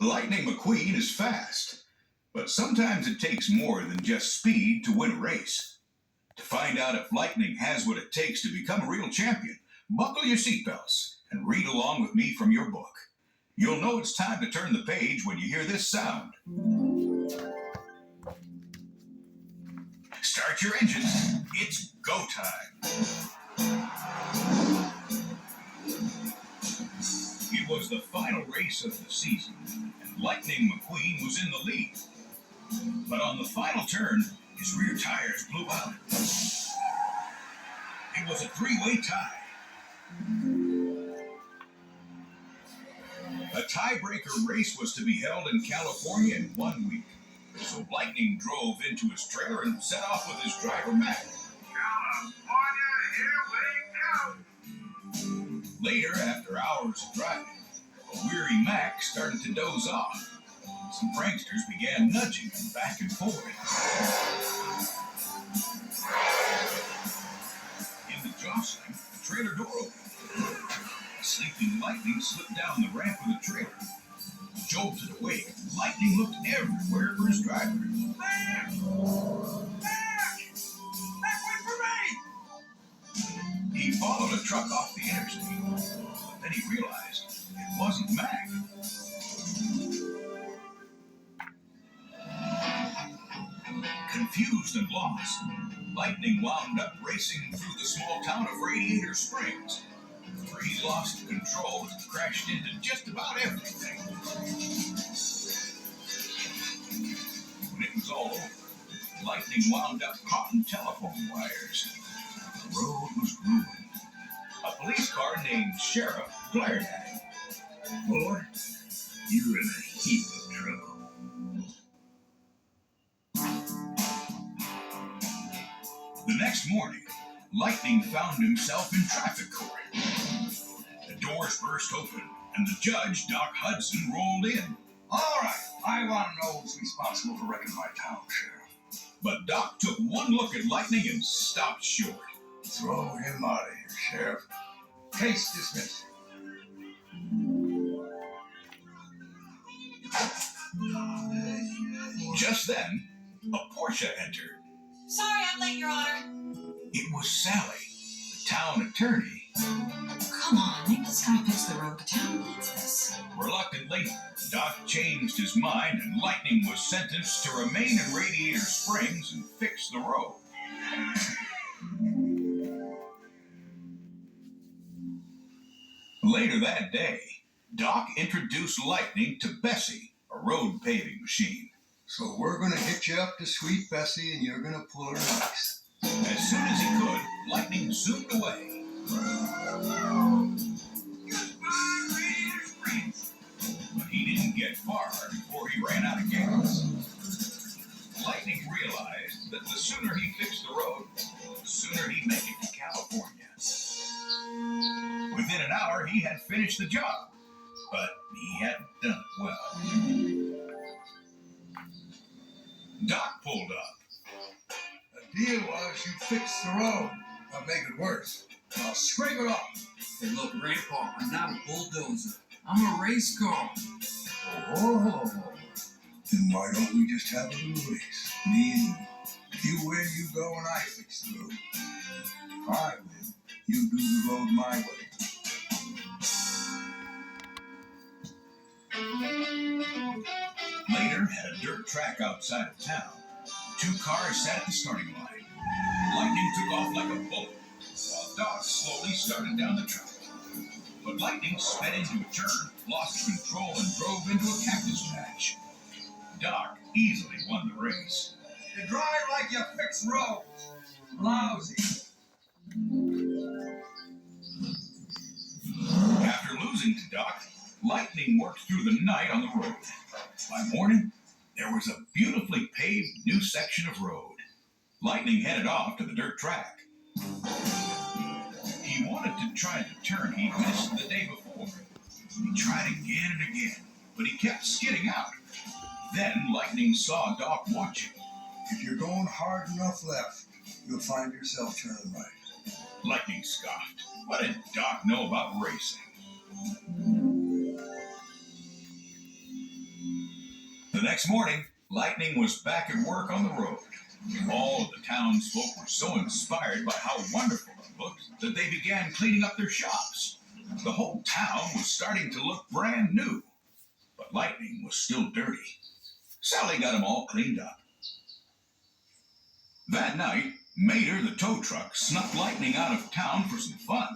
Lightning McQueen is fast, but sometimes it takes more than just speed to win a race. To find out if Lightning has what it takes to become a real champion, buckle your seatbelts and read along with me from your book. You'll know it's time to turn the page when you hear this sound. Start your engines. It's go time. It was the final race of the season, and Lightning McQueen was in the lead. But on the final turn, his rear tires blew out. It was a three-way tie. A tiebreaker race was to be held in California in 1 week. So Lightning drove into his trailer and set off with his driver, Mac. California, here we go! Later, after hours of driving, a weary Mac started to doze off. Some pranksters began nudging him back and forth. In the jostling, the trailer door opened. Sleeping Lightning slipped down the ramp of the trailer. Jolted awake, Lightning looked everywhere for his driver. Mac! Mac! Mac, wait for me! He followed a truck off the interstate, but then he realized it wasn't Mac. Confused and lost, Lightning wound up racing through the small town of Radiator Springs, where he lost control and crashed into just about everything. When it was all over, Lightning wound up caught in telephone wires. The road was ruined. A police car named Sheriff glared at him. Boy, you're in a heap of trouble. The next morning, Lightning found himself in traffic court. The doors burst open, and the judge, Doc Hudson, rolled in. All right, I want to know who's responsible for wrecking my town, Sheriff. But Doc took one look at Lightning and stopped short. Throw him out of here, Sheriff. Case dismissed. Just then, a Porsche entered. Sorry I'm late, Your Honor. It was Sally, the town attorney. Come on, maybe this guy fix the road. The town needs this. Reluctantly, Doc changed his mind and Lightning was sentenced to remain in Radiator Springs and fix the road. Later that day, Doc introduced Lightning to Bessie, a road paving machine. So we're going to hitch you up to Sweet Bessie and you're going to pull her nice. As soon as he could, Lightning zoomed away. Goodbye, Radiator Springs. But he didn't get far before he ran out of gas. Lightning realized that the sooner he fixed the road, the sooner he'd make it to California. Within an hour, he had finished the job, but he hadn't done it well. Doc pulled up. The deal was you fix the road. I'll make it worse. I'll scrape it off. Hey, look, Grandpa, I'm not a bulldozer. I'm a race car. Oh, then why don't we just have a little race? Me and you. You win, you go, and I fix the road. If I win, you do the road my way. Later, at a dirt track outside of town, two cars sat at the starting line. Lightning took off like a bullet, while Doc slowly started down the track. But Lightning sped into a turn, lost control, and drove into a cactus patch. Doc easily won the race. You drive like you fix roads. Lousy. After losing to Doc, Lightning worked through the night on the road. By morning, there was a beautifully paved new section of road. Lightning headed off to the dirt track. He wanted to try the turn he missed the day before. He tried again and again, but he kept skidding out. Then Lightning saw Doc watching. If you're going hard enough left, you'll find yourself turning right. Lightning scoffed. What did Doc know about racing? next morning, Lightning was back at work on the road. All of the townsfolk were so inspired by how wonderful it looked that they began cleaning up their shops. The whole town was starting to look brand new, but Lightning was still dirty. Sally got him all cleaned up. That night, Mater the tow truck snuck Lightning out of town for some fun.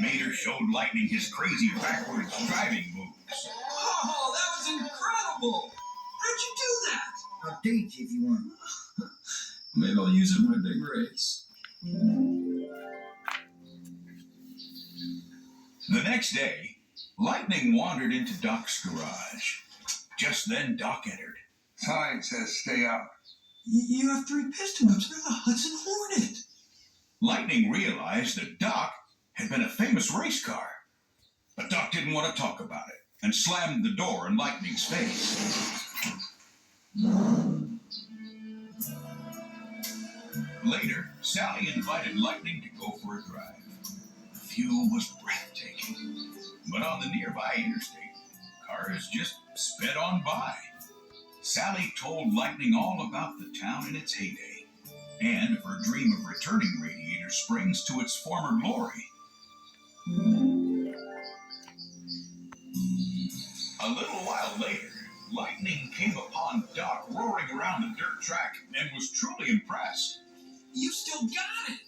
Mater showed Lightning his crazy backwards driving moves. Oh, that was incredible! How'd you do that? I'll teach you if you want. Maybe I'll use it in my big race. The next day, Lightning wandered into Doc's garage. Just then, Doc entered. Sign says stay out. You have 3 piston whips. They're the Hudson Hornet. Lightning realized that Doc had been a famous race car. But Doc didn't want to talk about it and slammed the door in Lightning's face. Later, Sally invited Lightning to go for a drive. The view was breathtaking, but on the nearby interstate, cars just sped on by. Sally told Lightning all about the town in its heyday, and of her dream of returning Radiator Springs to its former glory. A little while later, Lightning came upon Doc roaring around the dirt track and was truly impressed. You still got it.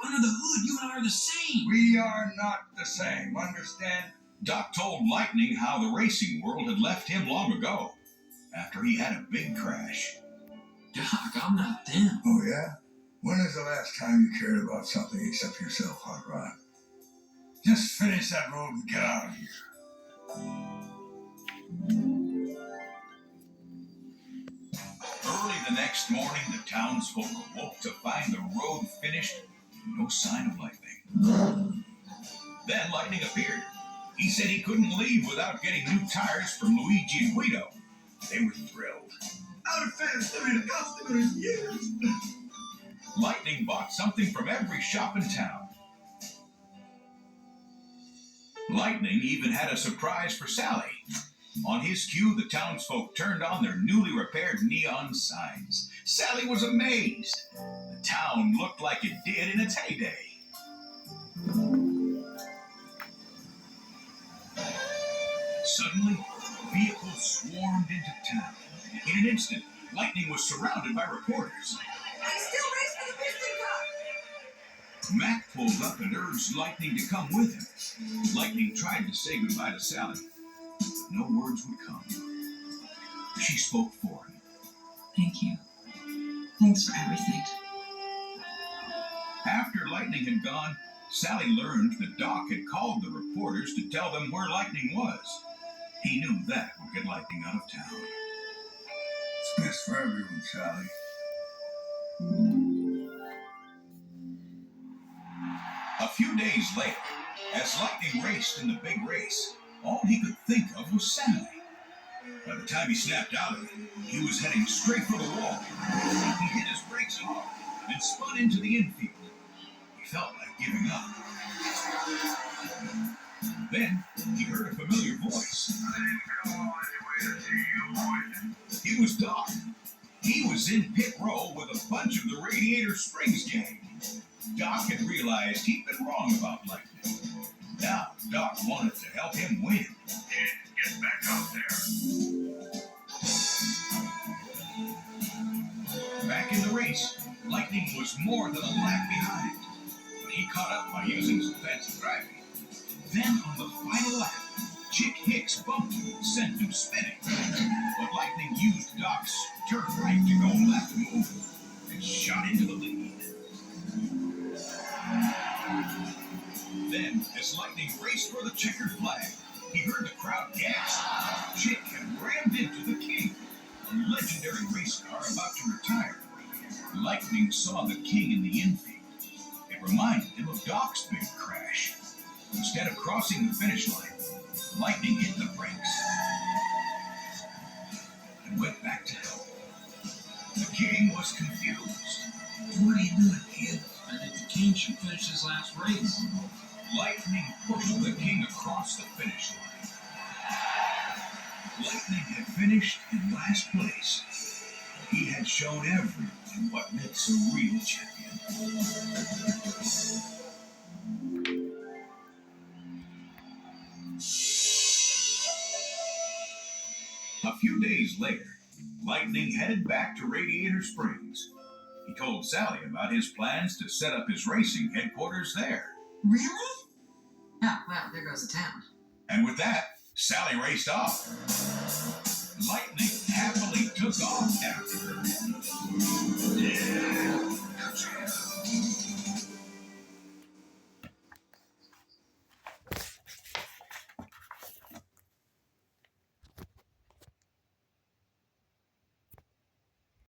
Under the hood, you and I are the same. We are not the same, understand? Doc told Lightning how the racing world had left him long ago, after he had a big crash. Doc, I'm not them. Oh, yeah? When is the last time you cared about something except yourself, Hot Rod? Just finish that road and get out of here. Early the next morning, the townsfolk awoke to find the road finished and no sign of Lightning. Then Lightning appeared. He said he couldn't leave without getting new tires from Luigi and Guido. They were thrilled. Not a fast been a customer in years. Lightning bought something from every shop in town. Lightning even had a surprise for Sally. On his cue, the townsfolk turned on their newly repaired neon signs. Sally was amazed. The town looked like it did in its heyday. Suddenly, vehicles swarmed into town. In an instant, Lightning was surrounded by reporters. I still race for the piston cup. Mac pulled up and urged Lightning to come with him. Lightning tried to say goodbye to Sally, but no words would come. She spoke for him. Thank you. Thanks for everything. After Lightning had gone, Sally learned that Doc had called the reporters to tell them where Lightning was. He knew that would get Lightning out of town. It's best for everyone, Sally. A few days later, as Lightning raced in the big race, all he could think of was Sally. By the time he snapped out of it, he was heading straight for the wall. He hit his brakes hard and spun into the infield. He felt like giving up. Then he heard a familiar voice. It was Doc. He was in pit row with a bunch of the Radiator Springs gang. Doc had realized he'd been wrong about Lightning. Now Doc wanted to help him win. Get back out there. Back in the race, Lightning was more than a lap behind, but he caught up by using some fancy driving. Then on the final lap, Chick Hicks bumped him and sent him spinning. But Lightning used Doc's turn right to go left move and shot into the lead. Then, as Lightning raced for the checkered flag, he heard the crowd gasp. Chick had rammed into the King, a legendary race car about to retire. Lightning saw the King in the infield. It reminded him of Doc's big crash. Instead of crossing the finish line, Lightning hit the brakes and went back to help. The King was confused. What are you doing, kid? I think the King should finish his last race. Lightning pushed the King across the finish line. Lightning had finished in last place. He had shown everyone what makes a real champion. A few days later, Lightning headed back to Radiator Springs. He told Sally about his plans to set up his racing headquarters there. Really? Oh, well, there goes the town. And with that, Sally raced off. Lightning happily took off after her. Yeah.